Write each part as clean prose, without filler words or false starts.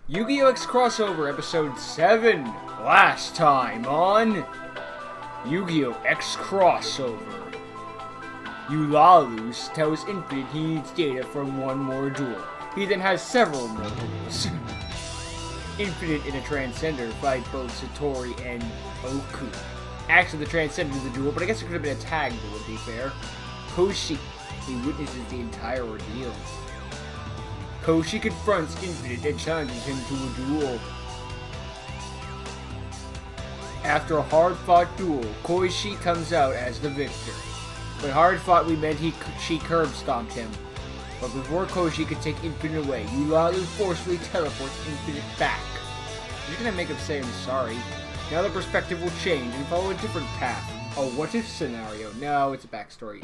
Yu-Gi-Oh! X Crossover Episode 7. Last time on Yu-Gi-Oh! X Crossover. Eulalius tells Infinite he needs data from one more duel. He then has several more duels. Infinite and a Transcender fight both Satori and Oku. Actually, the Transcender is the duel, but I guess it could have been a tag duel to be fair. Koshi, he witnesses the entire ordeal. Koshi confronts Infinite and challenges him to a duel. After a hard-fought duel, Koshi comes out as the victor. By hard-fought, we meant she curb-stomped him. But before Koshi could take Infinite away, Eulalius forcefully teleports Infinite back. You're gonna make him say I'm sorry. Now the perspective will change and follow a different path. A what-if scenario. No, it's a backstory.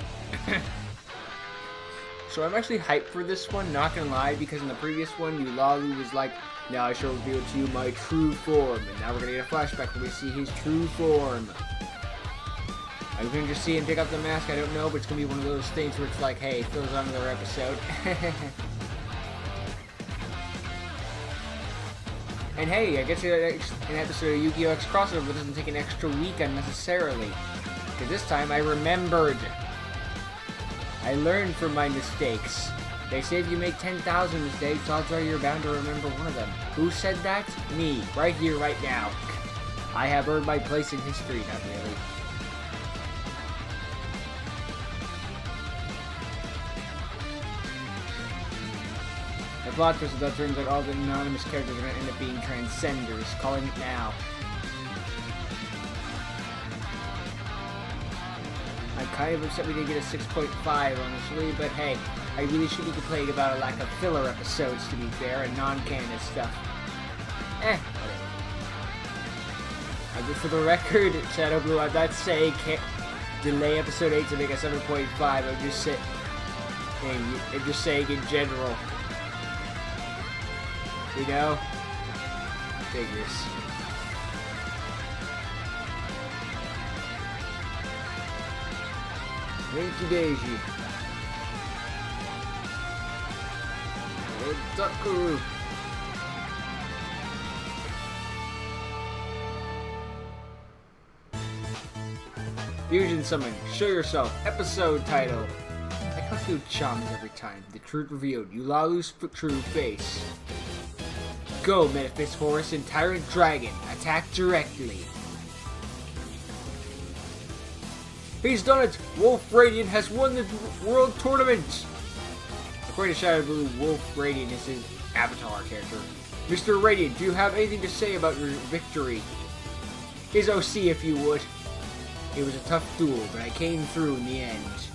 So I'm actually hyped for this one, not gonna lie, because in the previous one, Eulalius was like, now I shall reveal to you my true form. And now we're gonna get a flashback where we see his true form. Are you gonna just see him take off the mask? I don't know, but it's gonna be one of those things where it's like, hey, fills on another episode. And hey, I guess an episode of Yu-Gi-Oh! X Crossover doesn't take an extra week unnecessarily. Because this time I remembered. I learned from my mistakes. They say if you make 10,000 mistakes, odds are you're bound to remember one of them. Who said that? Me. Right here, right now. I have earned my place in history, not really. The plot twist is that turns out all the anonymous characters are going to end up being Transcenders. Calling it now. I'm kind of upset we didn't get a 6.5, honestly, but hey, I really should be complaining about a lack of filler episodes, to be fair, and non-canon stuff. Whatever. For the record, Shadow Blue, I'm not saying can't delay episode 8 to make a 7.5, I'm just saying in general. You know? Figures. Winky Daisy. Otaku. Fusion Summon. Show yourself. Episode title. I can feel charmed every time. The truth revealed. Eulalius' true face. Go, Metaphys Horus and Tyrant Dragon. Attack directly. He's done it! Wolf Radiant has won the World Tournament! According to Shadow Blue, Wolf Radiant is his avatar character. Mr. Radiant, do you have anything to say about your victory? His OC, if you would. It was a tough duel, but I came through in the end.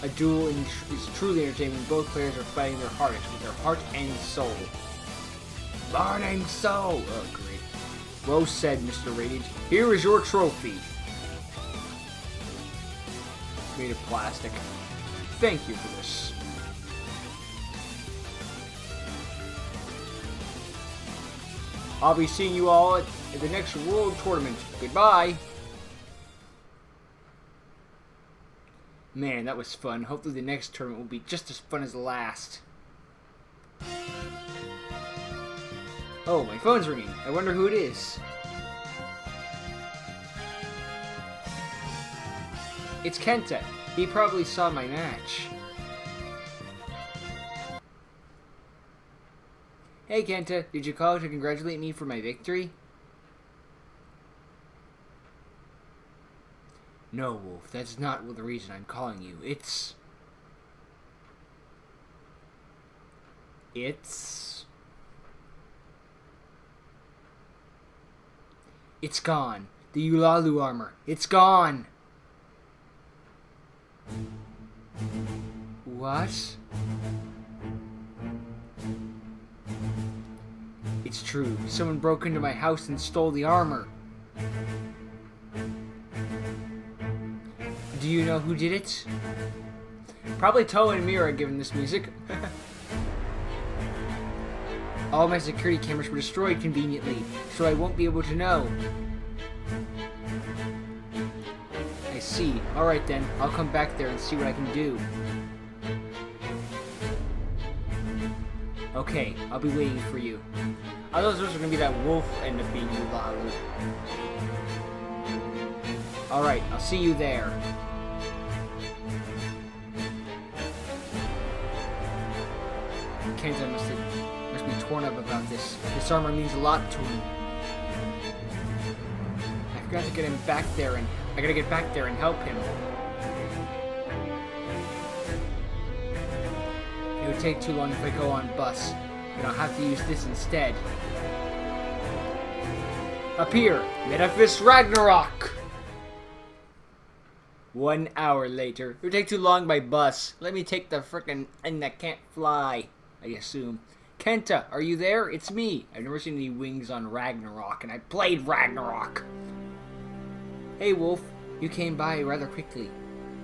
A duel is truly entertaining when both players are fighting their hardest with their heart and soul. Heart and soul! Oh, great. Well said, Mr. Radiant. Here is your trophy. Made of plastic. Thank you for this. I'll be seeing you all at the next World Tournament. Goodbye. Man, that was fun. Hopefully the next tournament will be just as fun as the last. Oh, my phone's ringing. I wonder who it is. It's Kenta. He probably saw my match. Hey Kenta, did you call to congratulate me for my victory? No, Wolf, that's not the reason I'm calling you. It's gone. The Eulalius armor. It's gone. What? It's true. Someone broke into my house and stole the armor. Do you know who did it? Probably Toa and Mira given this music. All my security cameras were destroyed conveniently, so I won't be able to know. I see. Alright then, I'll come back there and see what I can do. Okay, I'll be waiting for you. I thought those were gonna be that wolf end up being Yugioh. Alright, I'll see you there. Kenta must be torn up about this. This armor means a lot to him. I forgot to get him back there, and I gotta get back there and help him. It would take too long if I go on bus, but I'll have to use this instead. Up here, Metaphyst Ragnarok! 1 hour later. It would take too long by bus. Let me take the frickin' thing that can't fly, I assume. Kenta, are you there? It's me. I've never seen any wings on Ragnarok, and I played Ragnarok. Hey, Wolf. You came by rather quickly.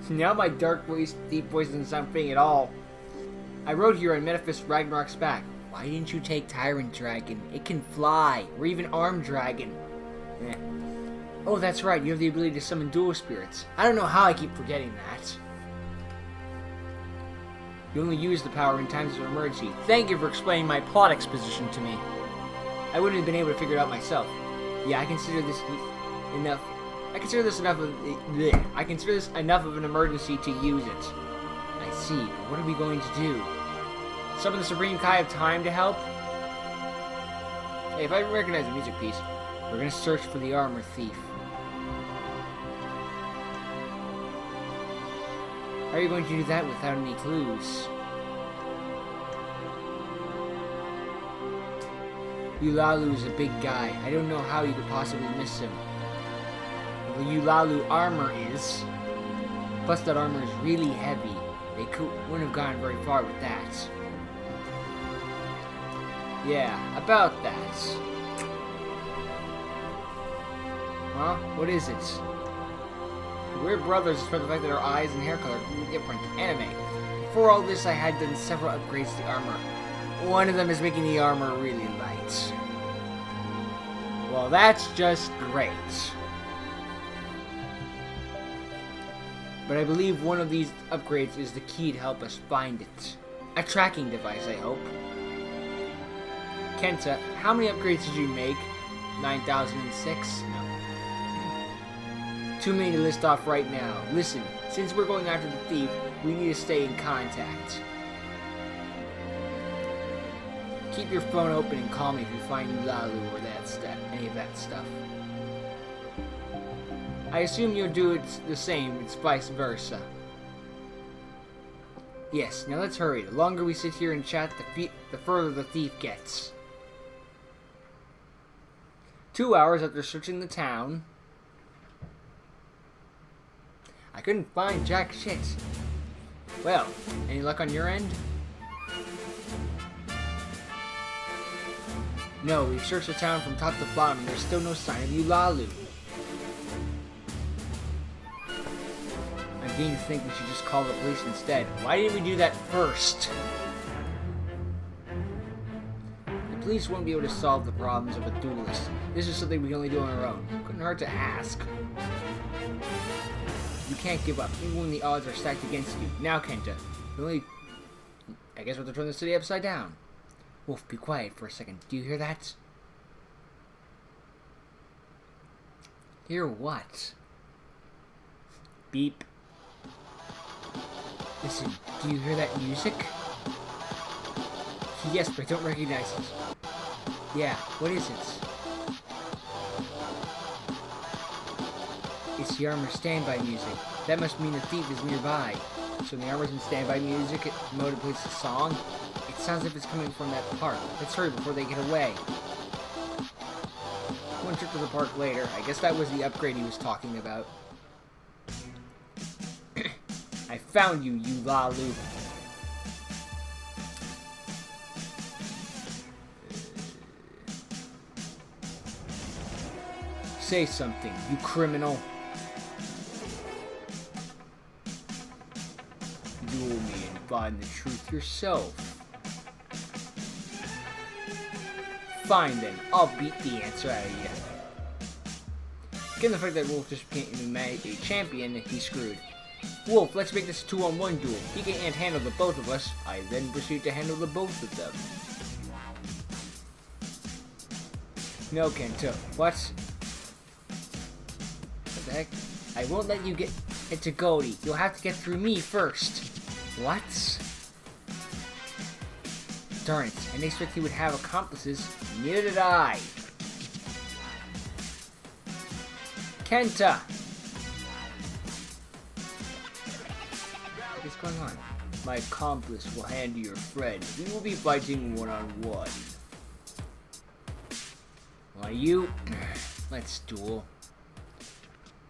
Now my dark voice, deep voice doesn't sound fitting at all. I rode here on Metaphyst Ragnarok's back. Why didn't you take Tyrant Dragon? It can fly, or even Armed Dragon. Eh. Oh, that's right. You have the ability to summon dual spirits. I don't know how I keep forgetting that. You only use the power in times of emergency. Thank you for explaining my plot exposition to me. I wouldn't have been able to figure it out myself. Yeah, I consider this enough. I consider this enough of an emergency to use it. I see, but what are we going to do? Summon the Supreme Kai of Time to help? Hey, if I recognize the music piece, we're gonna search for the armor thief. How are you going to do that without any clues? Yugioh is a big guy. I don't know how you could possibly miss him. The Yugioh armor is. Plus that armor is really heavy. They wouldn't have gone very far with that. Yeah, about that. Huh? What is it? We're brothers for the fact that our eyes and hair color are completely different. Anime. Before all this, I had done several upgrades to the armor. One of them is making the armor really light. Well, that's just great. But I believe one of these upgrades is the key to help us find it. A tracking device, I hope. Kenta, how many upgrades did you make? 9,006? No. Too many to list off right now. Listen, since we're going after the thief, we need to stay in contact. Keep your phone open and call me if you find Yugioh or any of that stuff. I assume you'll do it the same, it's vice versa. Yes, now let's hurry. The longer we sit here and chat, the further the thief gets. 2 hours after searching the town, I couldn't find jack shit. Well, any luck on your end? No, we've searched the town from top to bottom and there's still no sign of Yugioh. I'm beginning to think we should just call the police instead. Why didn't we do that first? The police won't be able to solve the problems of a duelist. This is something we can only do on our own. Couldn't hurt to ask. You can't give up, even when the odds are stacked against you. Now, Kenta, I guess we have to turn the city upside down. Wolf, be quiet for a second. Do you hear that? Hear what? Beep. Listen, do you hear that music? Yes, but I don't recognize it. Yeah, what is it? It's the armor standby music. That must mean the thief is nearby. So when the armor's in standby music mode plays the song, it sounds like it's coming from that park. Let's hurry before they get away. One trip to the park later. I guess that was the upgrade he was talking about. I found you, Yugioh. Say something, you criminal. Duel me and find the truth yourself. Fine then, I'll beat the answer out of you. Given the fact that Wolf just became a champion, he's screwed. Wolf, let's make this a 2-on-1 duel. He can't handle the both of us. I then proceed to handle the both of them. No, Kento. What? What the heck? I won't let you get into Goldie. You'll have to get through me first. What? Darn it. I didn't expect he would have accomplices. Neither did I. Kenta! What's going on? My accomplice will hand you your friend. We will be fighting one-on-one. Why you? Let's duel.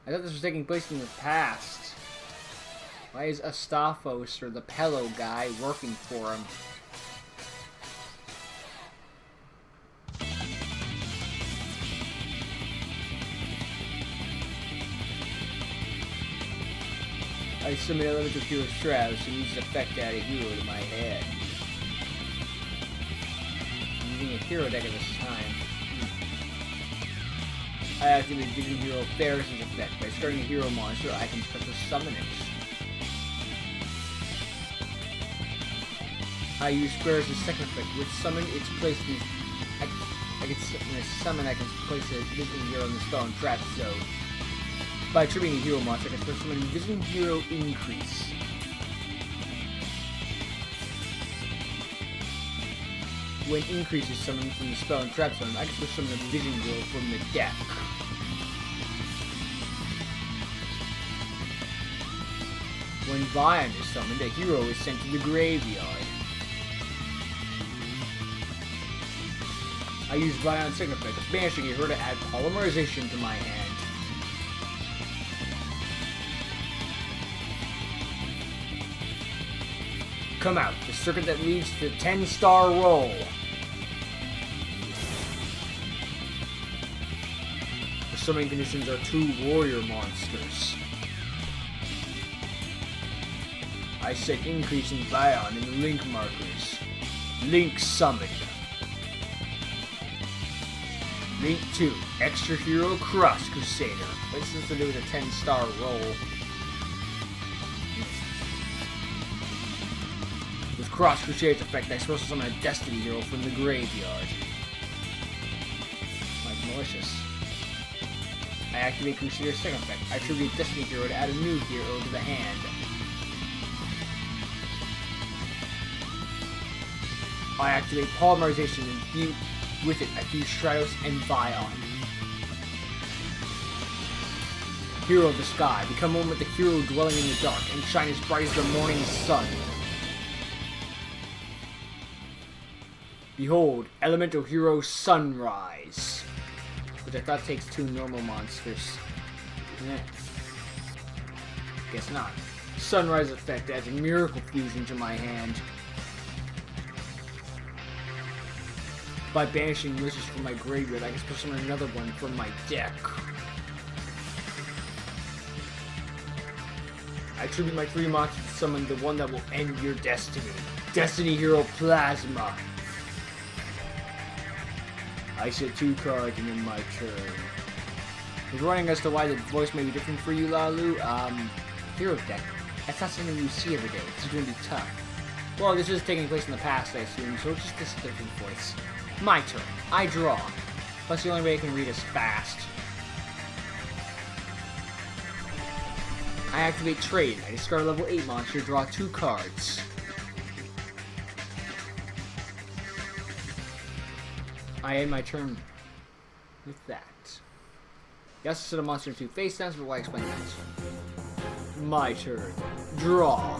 I thought this was taking place in the past. Why is Astafos, or the Pello guy, working for him? I summon elements of Hero Strauss and use the effect out of hero to my head. I'm using a hero deck at this time. I activate Vision Hero Ferris' effect. By starting a hero monster, I can special summon it. I use Ferris' second effect, which summon its place in I can place a Vision Hero in the spell and trap zone. By triggering a hero monster, I can special summon Vision Hero Increase. When Increase is summoned from the spell and trap zone, I can special summon a Vision Hero from the deck. When Vion is summoned, a hero is sent to the graveyard. I use Vion's second effect, banishing a hero to add polymerization to my hand. Come out, the circuit that leads to the 10-star roll. The summoning conditions are 2 warrior monsters. I set increase in Vion in the link markers. Link summoned. Link 2, Extra Hero Cross Crusader. What's this to do with a 10-star roll? With Cross Crusader's effect, I special summon a Destiny Hero from the graveyard. Like malicious. I activate Crusader's second effect. I tribute Destiny Hero to add a new hero to the hand. I activate Polymerization and with it I fuse Stratos and Vion. Hero of the Sky. Become one with the hero dwelling in the dark and shine as bright as the morning sun. Behold, Elemental Hero Sunrise. Which I thought takes 2 normal monsters. Guess not. Sunrise effect adds a Miracle Fusion to my hand. By banishing wizards from my graveyard, I can special summon another one from my deck. I attribute my 3 monsters to summon the one that will end your destiny. Destiny Hero Plasma. I set 2 cards and then my turn. He's wondering as to why the voice may be different for you, Lalu. Hero deck. That's not something you see every day. It's going to be tough. Well, this is taking place in the past, I assume, so it's just this different voice. My turn. I draw. Plus the only way I can read is fast. I activate Trade. I discard a level 8 monster, draw 2 cards. I end my turn with that. You also set a monster into face downs, but why explain that? My turn. Draw.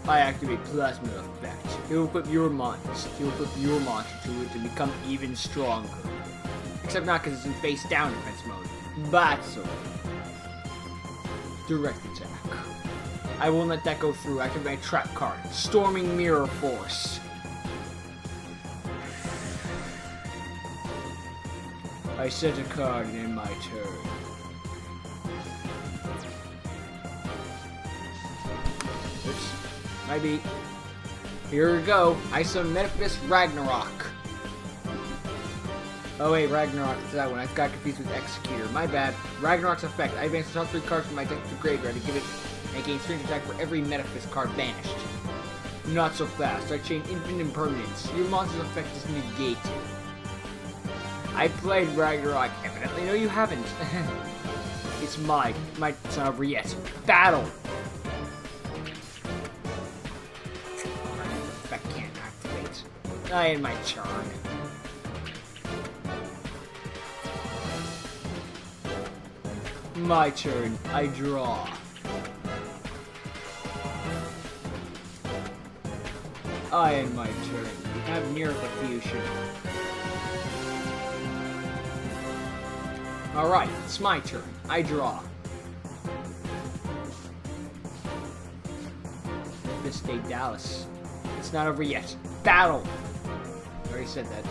I activate Plasma effect. It will equip your monster. He will equip your monster to it to become even stronger. Except not because it's in face down defense mode. Batsu. Direct attack. I won't let that go through. Activate my trap card. Storming Mirror Force. I set a card and end my turn. Oops. My beat. Here we go. I summon Metaphys Ragnarok. Oh wait, Ragnarok, it's that one. I got confused with Executor. My bad. Ragnarok's effect. I advance the top 3 cards from my deck to graveyard to give it and gain strange attack for every Metaphys card banished. Not so fast. I chain infinite impermanence. Your monster's effect is negated. I played Ragnarok. Evidently, no, you haven't. It's it's not over yet. Battle! Effect can't activate. I end my turn. My turn. I draw. I end my turn. We have Miracle Fusion. Alright, it's my turn. I draw. This day, Dallas. It's not over yet. Battle! I already said that.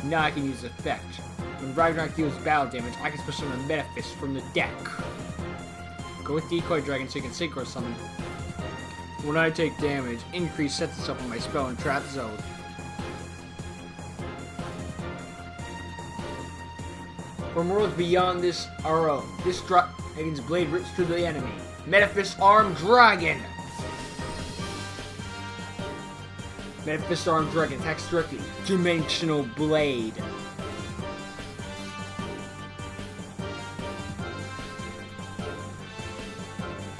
Now I can use effect. When Ragnarok deals battle damage, I can special summon a Metafist from the deck. Go with Decoy Dragon so you can synchro summon. When I take damage, increase sets itself on my spell and trap zone. From worlds beyond this our own. This dragon's blade rips through the enemy. Metafist Armed Dragon! Metafist Armed Dragon attacks directly. Dimensional Blade.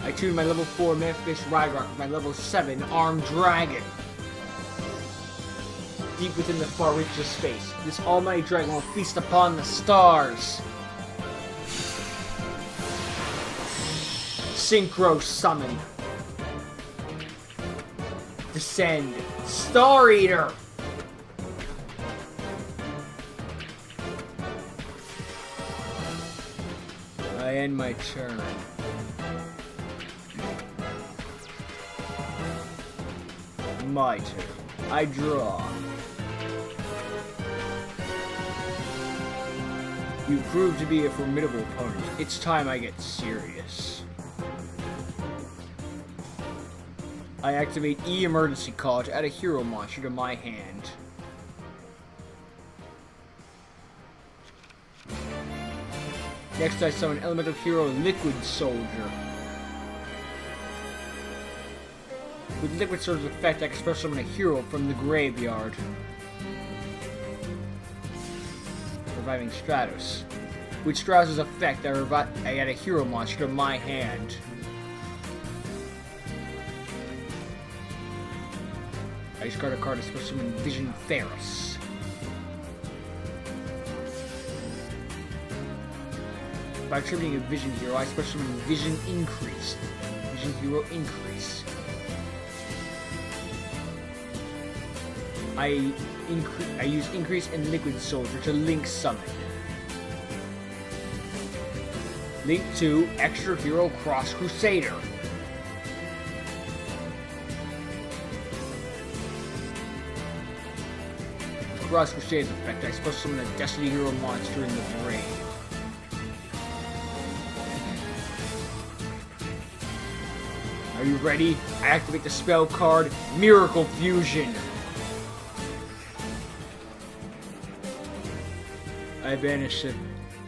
I tune my level 4 Metafist Ragnarok with my level 7 Armed Dragon. Deep within the far reaches of space, this almighty dragon will feast upon the stars. Synchro Summon. Descend. Star Eater! I end my turn. My turn. I draw. You prove to be a formidable opponent. It's time I get serious. I activate E Emergency Call to add a hero monster to my hand. Next I summon Elemental Hero Liquid Soldier. With Liquid Soldier's effect, I can special summon a hero from the graveyard. Reviving Stratos. With Stratos' effect, I add a hero monster to my hand. I discard a card to special summon Vision Ferris. By attributing a Vision Hero, I special summon Vision Increase. Vision Hero Increase. I use Increase and Liquid Soldier to Link Summon. Link 2 Extra Hero Cross Crusader. With Cross Crusader's effect, I special summon a Destiny Hero monster in the grave. Are you ready? I activate the spell card Miracle Fusion. I banish and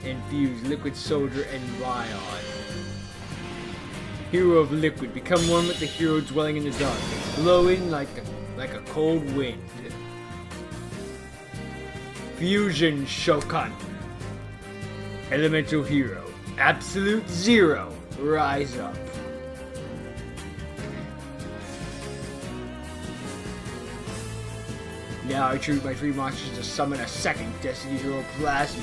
infuse Liquid Soldier and Lion. Hero of Liquid, become one with the hero dwelling in the dark, glowing like a cold wind. Fusion Shokan. Elemental Hero, Absolute Zero, rise up. Now I choose my 3 monsters to summon a second Destiny Hero Plasma.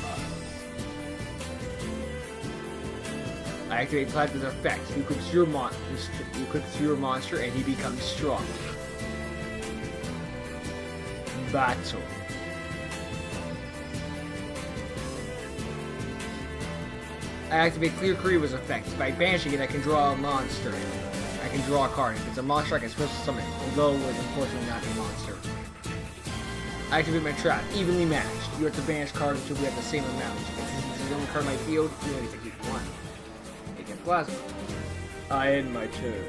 I activate Plasma's effect. He equips your monster and he becomes strong. Battle. I activate Clear Kariba's effect. By banishing it, I can draw a monster. I can draw a card. If it's a monster, I can special summon it, although it's unfortunately not a monster. I activate my trap, evenly matched. You have to banish cards until we have the same amount. Since this is the only card in my field, you only get to keep one. Take a Plasma. I end my turn.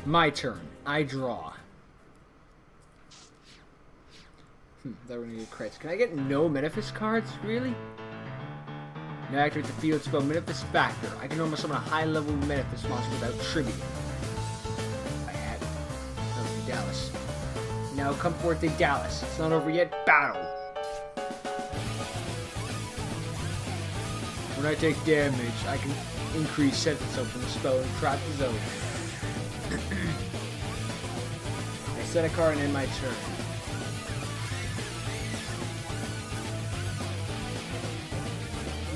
My turn. I draw. That we're gonna get crits. Can I get no Metaphysics cards? Really? Now activate the field spell Manifest Factor. I can normally summon a high-level Manifest monster without tributing. I had it. Oh, Dallas. Now come forth to Dallas. It's not over yet. Battle. When I take damage, I can increase set itself from the spell and trap the zone. I set a card and end my turn.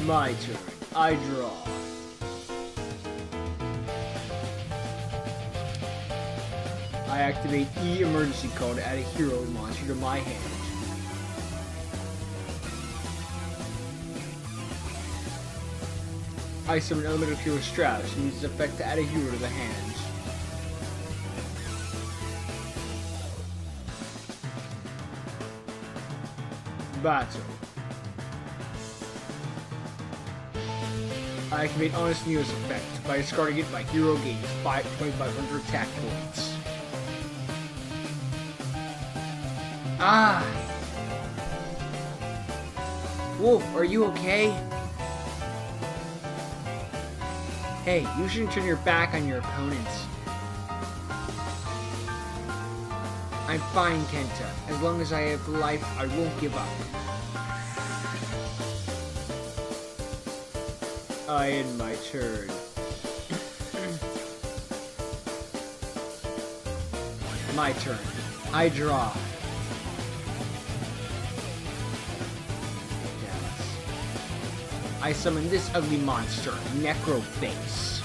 My turn. I draw. I activate E emergency call to add a hero monster to my hand. I summon Elemental Hero Stratus and use its effect to add a hero to the hand. Battle. I activate Honest Neo's effect. By discarding it, my hero gains 2,500 attack points. Ah! Wolf, are you okay? Hey, you shouldn't turn your back on your opponents. I'm fine, Kenta. As long as I have life, I won't give up. I end my turn. My turn. I draw. I summon this ugly monster, Necroface.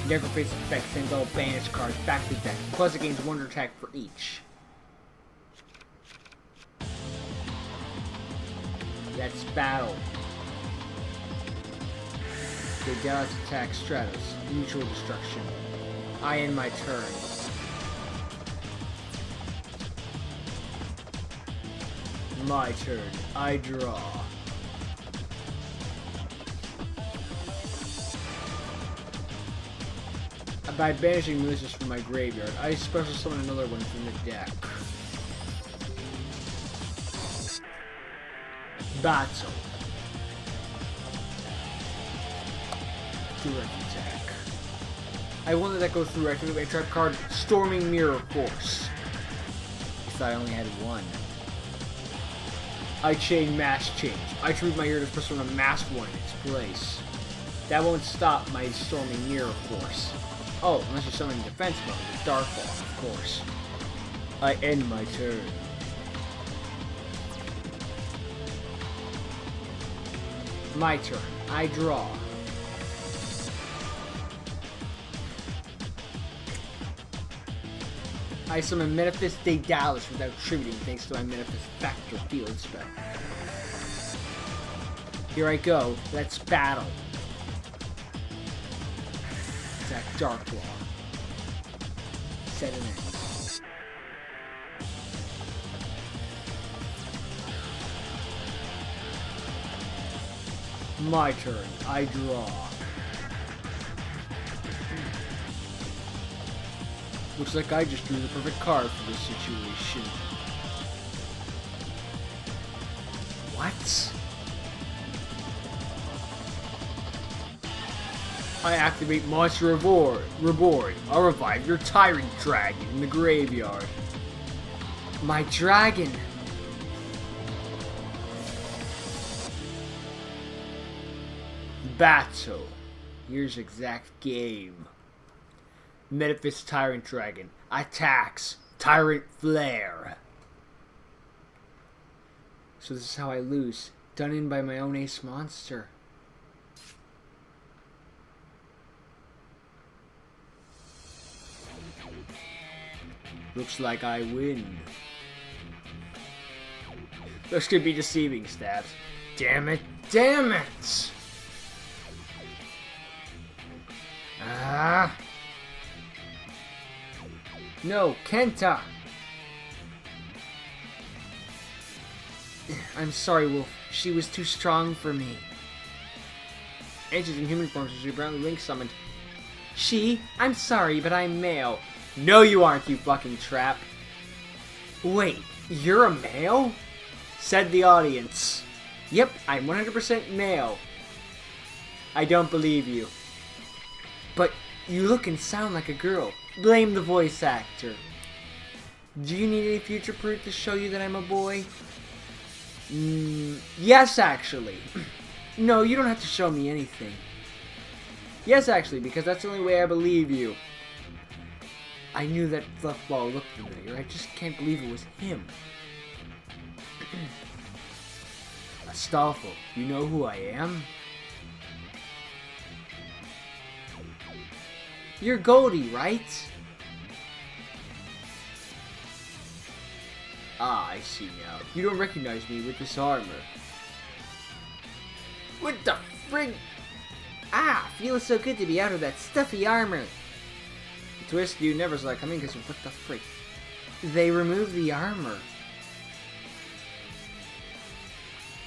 Necroface effect sends all banished cards back to the deck, plus it gains 1 attack for each. That's battle. The Dallas attack Stratos, mutual destruction. I end my turn. My turn. I draw. By banishing Mooses from my graveyard, I special summon another one from the deck. Battle. Direct attack. I won the deck goes through activate my trap card, Storming Mirror Force. If I only had one. I chain Mass Change. I treat my hero to put on a masked one in its place. That won't stop my Storming Mirror Force. Oh, unless you're summoning defense mode with Darkfall, of course. I end my turn. My turn. I draw. I summon Manifest Dallas without tributing thanks to my Manifest Factor field spell. Here I go. Let's battle. Attack Darklaw. Set an end. My turn. I draw. Looks like I just drew the perfect card for this situation. What? I activate Monster Reborn. I'll revive your Tyrant Dragon in the graveyard. My dragon! Battle. Here's exact game. Manifest Tyrant Dragon. Attacks. Tyrant Flare. So this is how I lose. Done in by my own ace monster. Looks like I win. This could be deceiving, Stabs. Damn it. Damn it! Ah! No, Kenta! I'm sorry, Wolf. She was too strong for me. Ancient in human form, she apparently Link summoned. She? I'm sorry, but I'm male. No, you aren't, you fucking trap. Wait, you're a male? Said the audience. Yep, I'm 100% male. I don't believe you. But you look and sound like a girl. Blame the voice actor. Do you need any future proof to show you that I'm a boy? Yes, actually. No, you don't have to show me anything. Yes, actually, because that's the only way I believe you. I knew that fluffball looked familiar. I just can't believe it was him. Astolfo, you know who I am? You're Goldie, right? Ah, I see now. You don't recognize me with this armor. What the frig? Ah, feels so good to be out of that stuffy armor. The twist you never saw coming because what the frig? They removed the armor.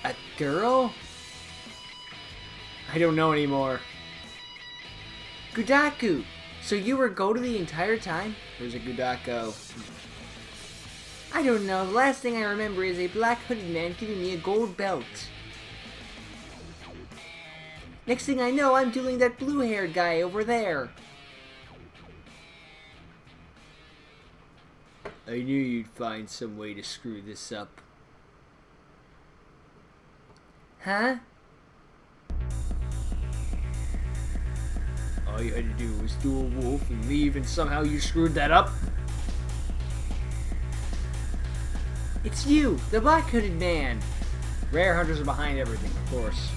A girl? I don't know anymore. Gudaku! So you were Goto the entire time? Where's a Gudako? I don't know. The last thing I remember is a black hooded man giving me a gold belt. Next thing I know, I'm dueling that blue-haired guy over there. I knew you'd find some way to screw this up. Huh? All you had to do was duel Wolf and leave, and somehow you screwed that up? It's you, the black hooded man. Rare hunters are behind everything, of course.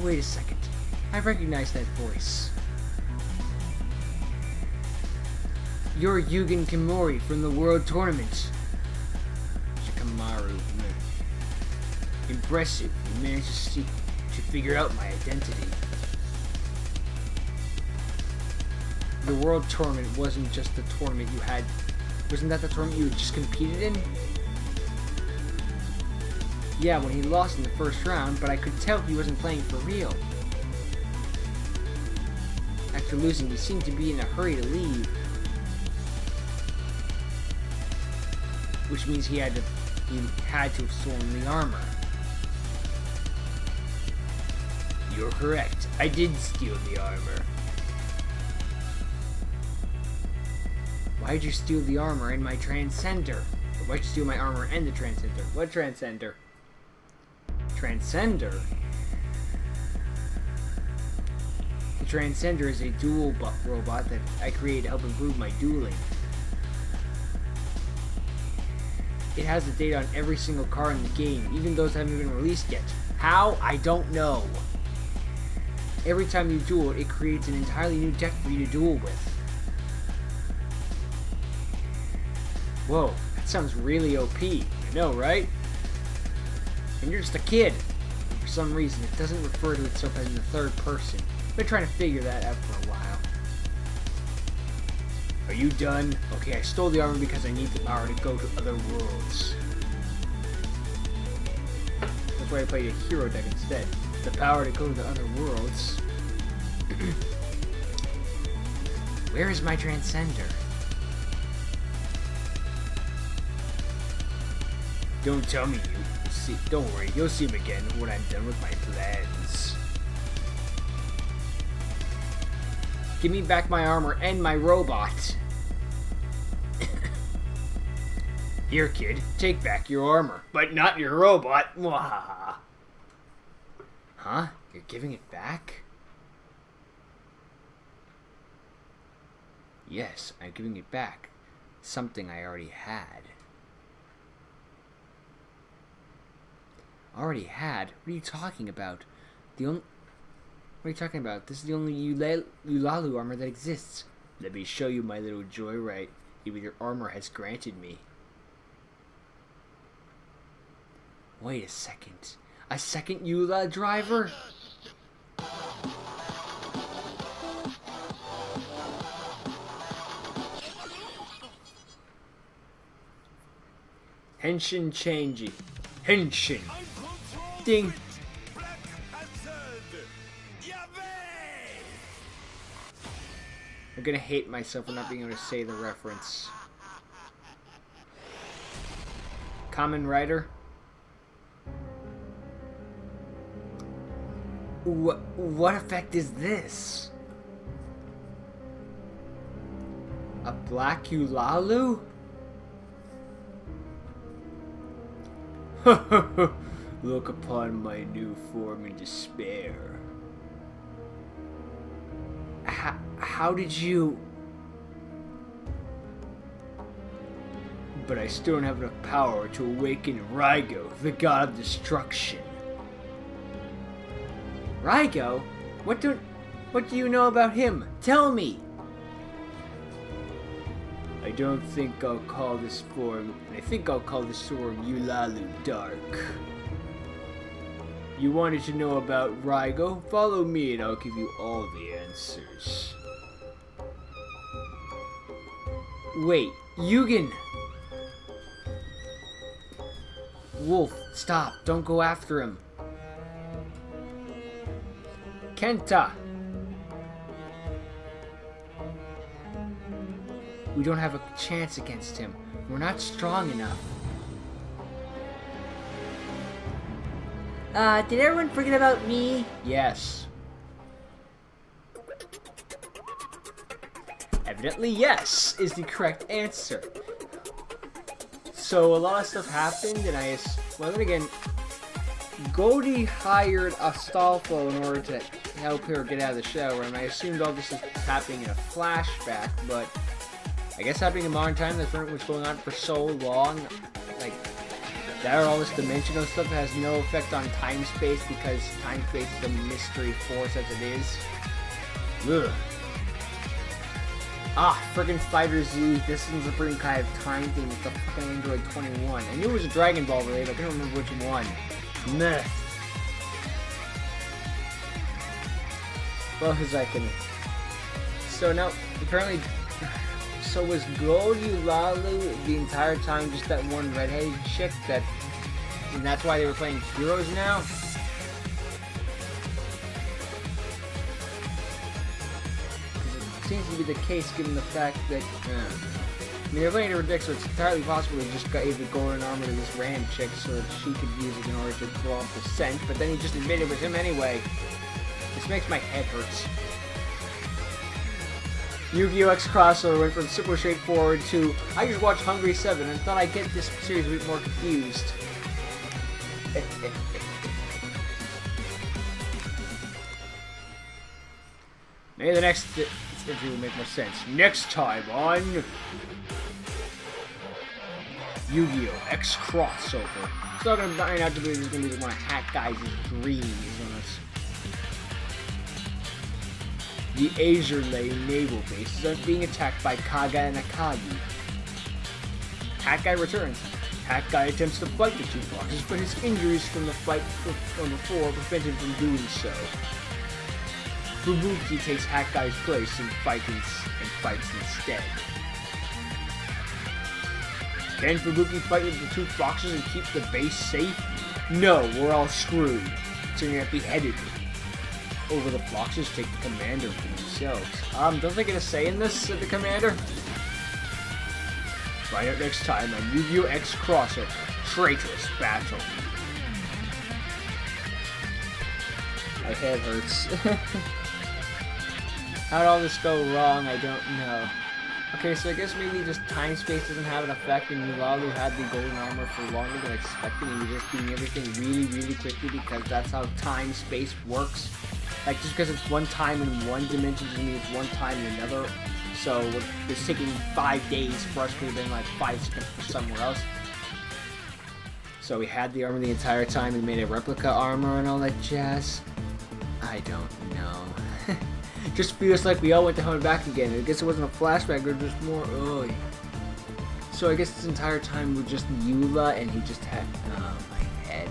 Wait a second. I recognize that voice. You're Yugen Kimori from the World Tournament. Shikamaru. Impressive. You managed to figure out my identity. The World Tournament wasn't just the tournament you had. Wasn't that the tournament you just competed in? Yeah, when he lost in the first round, but I could tell he wasn't playing for real. After losing, he seemed to be in a hurry to leave. Which means he had to have stolen the armor. You're correct. I did steal the armor. Why'd you steal the armor and my Transcender? Or why'd you steal my armor and the Transcender? What Transcender? Transcender? The Transcender is a dual robot that I created to help improve my dueling. It has the data on every single car in the game, even those that haven't been released yet. How? I don't know. Every time you duel, it creates an entirely new deck for you to duel with. Whoa, that sounds really OP. I know, right? And you're just a kid. And for some reason, it doesn't refer to itself as in the third person. I've been trying to figure that out for a while. Are you done? Okay, I stole the armor because I need the power to go to other worlds. That's why I played a hero deck instead. The power to go to other worlds. Where is my Transcender? Don't tell me you see. Don't worry, you'll see him again when I'm done with my plans. Give me back my armor and my robot. Here, kid, take back your armor, but not your robot. Mwah. Huh? You're giving it back? Yes, I'm giving it back. Something I already had. Already had? What are you talking about? What are you talking about? This is the only Eulalu armor that exists. Let me show you my little joyride. Even your armor has granted me. Wait a second. A second Eula driver? Henshin changey. Henshin. Ding. I'm gonna hate myself for not being able to say the reference. Kamen Rider? What effect is this? A black Eulalu? Look upon my new form in despair. How did you... But I still don't have enough power to awaken Yugioh, the god of destruction. Yugioh? What do you know about him? Tell me! I don't think I'll call this form... I think I'll call this form Eulalu Dark. You wanted to know about Yugioh? Follow me and I'll give you all the answers. Wait, Yugen! Wolf, stop. Don't go after him. Kenta! We don't have a chance against him. We're not strong enough. Did everyone forget about me? Yes. Evidently, yes, is the correct answer. So a lot of stuff happened, and well, then again, Goldie hired Astolfo in order to help her get out of the shower, and I assumed all this is happening in a flashback, but I guess happening in modern time, that's what's going on for so long. Like, that or all this dimensional stuff has no effect on time-space because time-space is a mystery force as it is. Ugh. Friggin' Fighter Z, this one's a pretty kind of time thing with the fucking Android 21. I knew it was a Dragon Ball related, but I couldn't remember which one. Meh. Well, as I can... So now, apparently... So was Gold Eulalu the entire time just that one redheaded chick that... And that's why they were playing heroes now? Seems to be the case given the fact that, I mean, they're playing to predict, so it's entirely possible they just gave the golden armor to this random chick so that she could use it in order to throw off the scent, but then he just admitted it was him anyway. This makes my head hurt. Yu-Gi-Oh! X crossover went from super straightforward to, I just watched Hungry 7 and thought I'd get this series a bit more confused. Maybe the next interview will make more sense. Next time on Yu-Gi-Oh! X crossover. So I'm dying out to believe this is going to be one of Hat Guy's dreams on us. The Azurlay naval base is being attacked by Kaga and Akagi. Hat Guy returns. Hat Guy attempts to fight the two bosses, but his injuries from the fight on the floor prevent him from doing so. Fubuki takes Hat Guy's place and fights instead. Can Fubuki fight with the two foxes and keep the base safe? No, we're all screwed. So you're gonna be beheaded. Over the foxes take the commander for themselves. Don't they get a say in this, said the commander? Find out next time on Yu-Gi-Oh! X crossover. Traitorous battle. My head hurts. How'd all this go wrong? I don't know. Okay, so I guess maybe just time space doesn't have an effect, and Eulalu had the golden armor for longer than expected, and you're just doing everything really, really quickly because that's how time space works. Like, just because it's one time in one dimension doesn't mean it's one time in another. So it's taking 5 days for us to have been like 5 seconds for somewhere else. So we had the armor the entire time and made a replica armor and all that jazz. I don't know. Just feels like we all went to hell and back again. I guess it wasn't a flashback, or just more. Oh. So I guess this entire time we're just Eula, and he just had my head.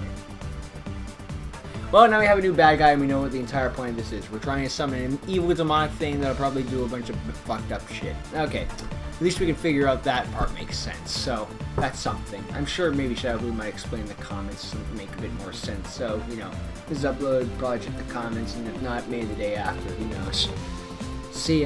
Well, now we have a new bad guy, and we know what the entire point of this is. We're trying to summon an evil demonic thing that'll probably do a bunch of fucked up shit. Okay, at least we can figure out that part makes sense. So that's something. I'm sure maybe Shadow Blue might explain in the comments to make a bit more sense. So, you know, this is uploaded, probably check the comments, and if not, maybe the day after, who knows. See ya.